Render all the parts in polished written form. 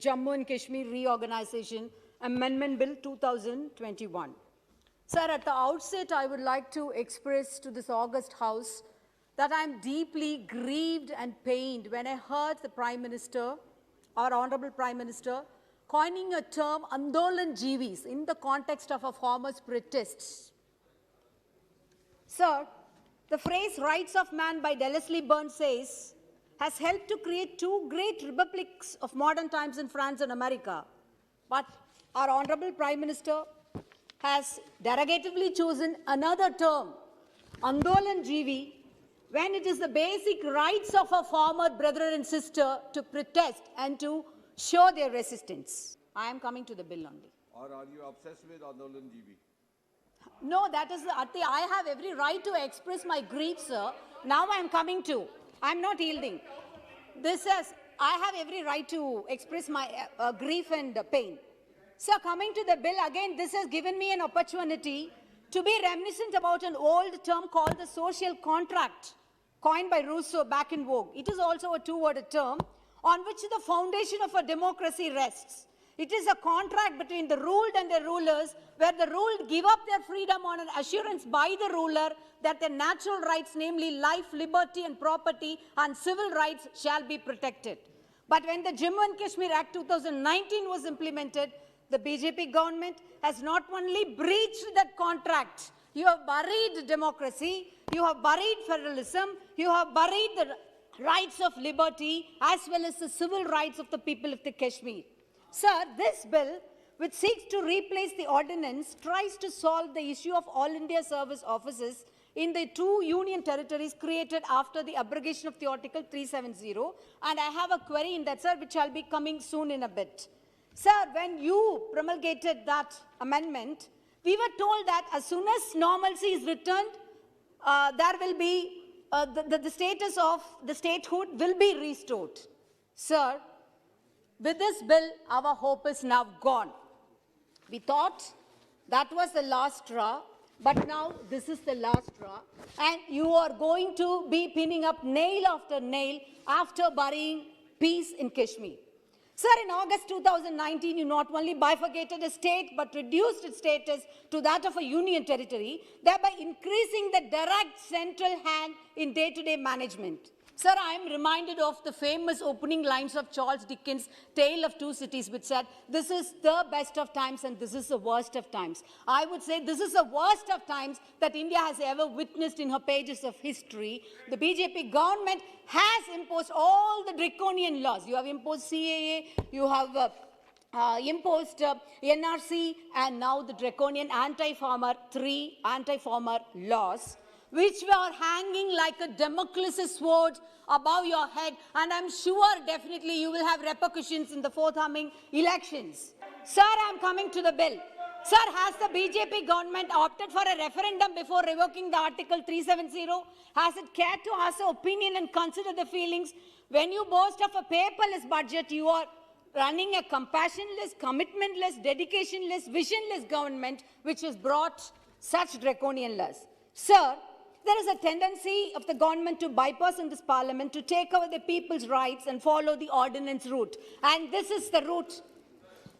Jammu and Kashmir Reorganization Amendment Bill 2021. Sir, at the outset, I would like to express to this august House that I am deeply grieved and pained when I heard the Prime Minister, our Honorable Prime Minister, coining a term Andolan Jeevis in the context of a farmer's protests. Sir, the phrase rights of man by Wellesley Burns says, has helped to create two great republics of modern times in France and America. But our Honorable Prime Minister has derogatively chosen another term, Andolan Jeevi, when it is the basic rights of a farmer brother and sister to protest and to show their resistance. I am coming to the bill only. Or are you obsessed with Andolan Jeevi? No, that is, I have every right to express my grief, sir. Now I am coming to. I am not yielding. I have every right to express my grief and pain. Sir, coming to the bill, again, this has given me an opportunity to be reminiscent about an old term called the social contract, coined by Rousseau back in vogue. It is also a two-worded term on which the foundation of a democracy rests. It is a contract between the ruled and the rulers, where the ruled give up their freedom on an assurance by the ruler that their natural rights, namely life, liberty and property and civil rights, shall be protected. But when the Jammu and Kashmir Act 2019 was implemented, the BJP government has not only breached that contract, you have buried democracy, you have buried federalism, you have buried the rights of liberty as well as the civil rights of the people of the Kashmir. Sir, this bill, which seeks to replace the ordinance, tries to solve the issue of All India Service offices in the two union territories created after the abrogation of the Article 370. And I have a query in that, sir, which I'll be coming soon in a bit. Sir, when you promulgated that amendment, we were told that as soon as normalcy is returned, there will be, the status of the statehood will be restored. Sir, with this bill, our hope is now gone. We thought that was the last straw, but now this is the last straw. And you are going to be pinning up nail after nail after burying peace in Kashmir. Sir, in August 2019, you not only bifurcated a state, but reduced its status to that of a union territory, thereby increasing the direct central hand in day-to-day management. Sir, I am reminded of the famous opening lines of Charles Dickens' Tale of Two Cities, which said, this is the best of times and this is the worst of times. I would say this is the worst of times that India has ever witnessed in her pages of history. The BJP government has imposed all the draconian laws. You have imposed CAA, you have imposed NRC, and now the draconian anti-farmer laws, which were hanging like a Damocles sword above your head, and I'm sure definitely you will have repercussions in the forthcoming elections. Sir, I'm coming to the bill. Sir, has the BJP government opted for a referendum before revoking the Article 370? Has it cared to ask the opinion and consider the feelings? When you boast of a paperless budget, you are running a compassionless, commitmentless, dedicationless, visionless government which has brought such draconian laws. Sir, there is a tendency of the government to bypass in this parliament, to take over the people's rights and follow the ordinance route. And this is the route.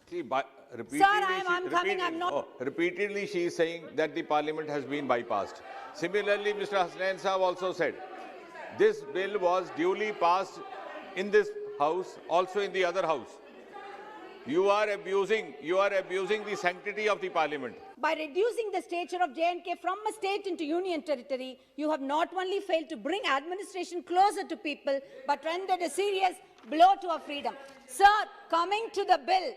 See, repeatedly, sir, I'm coming, I'm not... repeatedly she is saying that the parliament has been bypassed. Similarly, Mr. Hasnain Saab also said, this bill was duly passed in this house, also in the other house. You are abusing the sanctity of the parliament. By reducing the stature of J&K from a state into union territory, you have not only failed to bring administration closer to people, but rendered a serious blow to our freedom. Sir, coming to the bill,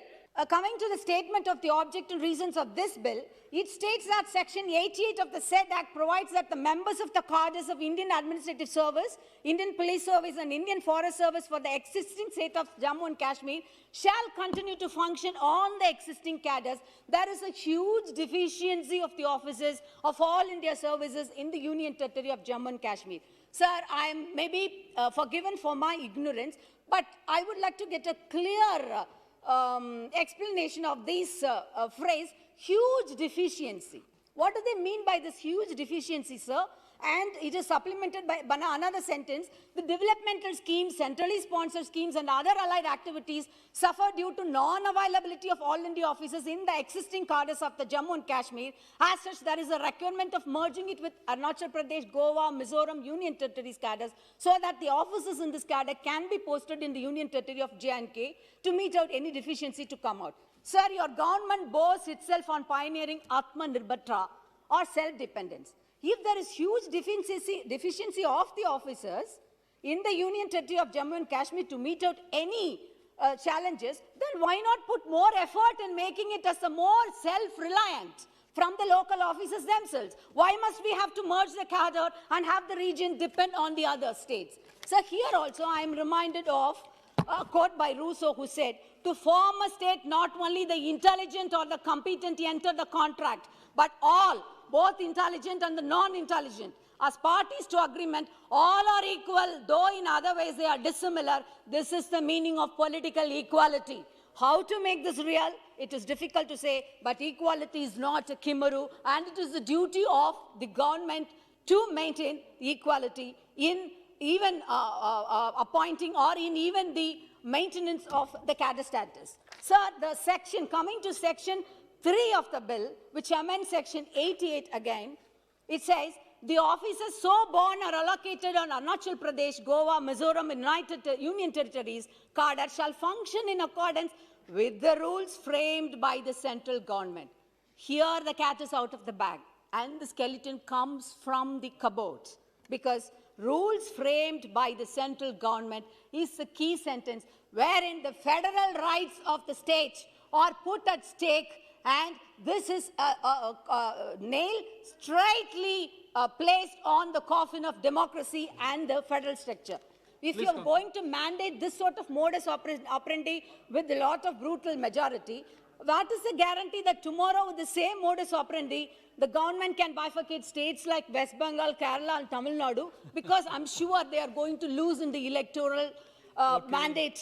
coming to the statement of the object and reasons of this bill, it states that Section 88 of the said Act provides that the members of the cadres of Indian Administrative Service, Indian Police Service and Indian Forest Service for the existing state of Jammu and Kashmir shall continue to function on the existing cadres. There is a huge deficiency of the officers of all India services in the Union Territory of Jammu and Kashmir. Sir, I am maybe forgiven for my ignorance, but I would like to get a clear explanation of this phrase, huge deficiency. What do they mean by this huge deficiency, sir? And it is supplemented by another sentence. The developmental schemes, centrally sponsored schemes and other allied activities suffer due to non-availability of all India offices in the existing cadres of the Jammu and Kashmir. As such, there is a requirement of merging it with Arunachal Pradesh, Goa, Mizoram, Union Territories cadres so that the offices in this cadre can be posted in the Union Territory of J&K to meet out any deficiency to come out. Sir, your government boasts itself on pioneering Atmanirbhar or self-dependence. If there is huge deficiency of the officers in the Union Territory of Jammu and Kashmir to meet out any challenges, then why not put more effort in making it as a more self-reliant from the local officers themselves? Why must we have to merge the cadre and have the region depend on the other states? So here also I am reminded of a quote by Rousseau who said, to form a state, not only the intelligent or the competent enter the contract, but all, both intelligent and the non-intelligent. As parties to agreement, all are equal, though in other ways they are dissimilar. This is the meaning of political equality. How to make this real? It is difficult to say, but equality is not a chimera, and it is the duty of the government to maintain equality in even appointing or in even the maintenance of the cadre status. Sir, the section, coming to section 3 of the bill, which amends section 88 again, it says, the officers so born are allocated on Arunachal Pradesh, Goa, Mizoram, and Union Territories cadre shall function in accordance with the rules framed by the central government. Here the cat is out of the bag and the skeleton comes from the cupboard, because rules framed by the central government is the key sentence wherein the federal rights of the state are put at stake, and this is nail straightly placed on the coffin of democracy and the federal structure. If you are going to mandate this sort of modus operandi with a lot of brutal majority, what is the guarantee that tomorrow with the same modus operandi, the government can bifurcate states like West Bengal, Kerala and Tamil Nadu? Because I'm sure they are going to lose in the electoral mandate